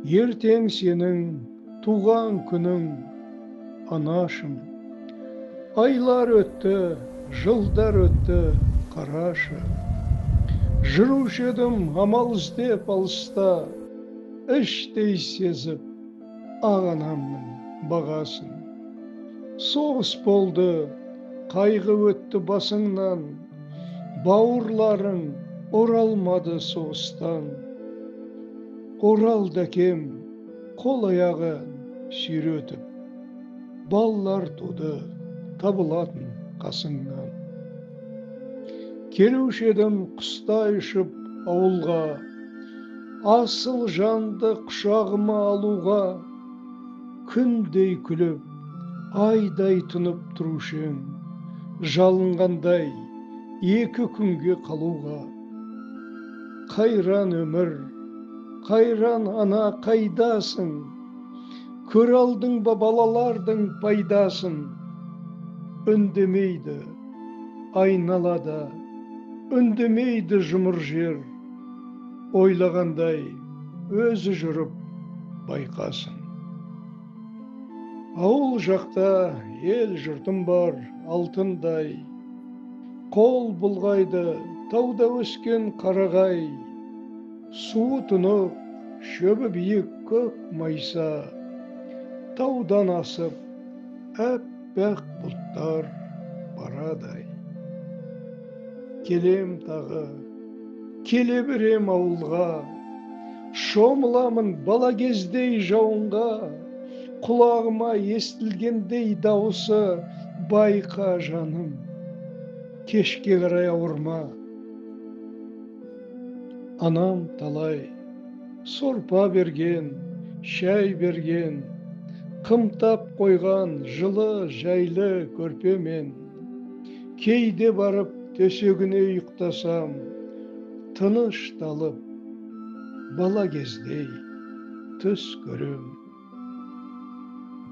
ертең сенің туған күнің, анашым. Айлар өтті, жылдар өтті, қарашы. Жүруші едім амал іздеп алыста, іштей сезіп ақ анамның бағасын. Соғыс болды, қайғы өтті басыңнан, бауырларың оралмады соғыстан. Оралды әкем қол аяғын сүйретіп, балалар туды табылатын қасыңнан. Келуші едім құстай ұшып ауылға, асыл жанды құшағыма алуға. Күндей күліп, айдай тұнып тұрушы ең, жалынғандай екі күнге қалуға. Қайран өмір, қайран ана қайдасың? Көр алдың ба балалардың пайдасын? Үндемейді айналада, үндемейді жұмыр жер. Ойлағандай өзі жүріп байқасын. Ауыл жақта ел жұртым бар алтындай, қол бұлғайды тауда өскен қарағай. Суы тұнық, шөбі биік көк майса, таудан асып әппақ бұлттар барадай. Келем тағы, келе берем ауылға, шомыламын бала кездей жауынға. Құлағыма естілгендей дауысы, байқа жаным, кешке қарай ауырма. Анам талай сорпа берген, шай берген, қымтап қойған жылы жайлы көрпемен. Кейде барып төсегіне ұйықтасам, тынышталып бала кездей түс көрем.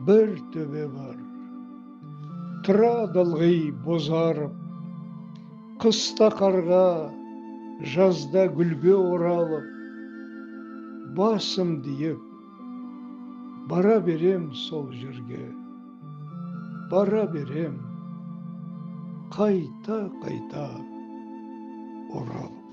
Бір төбе бар, тұрады ылғи бозарып, қыста қарға, жазда гүлге оралып. Басым дейіп, бара берем сол жерге, бара берем қайта-қайта оралып.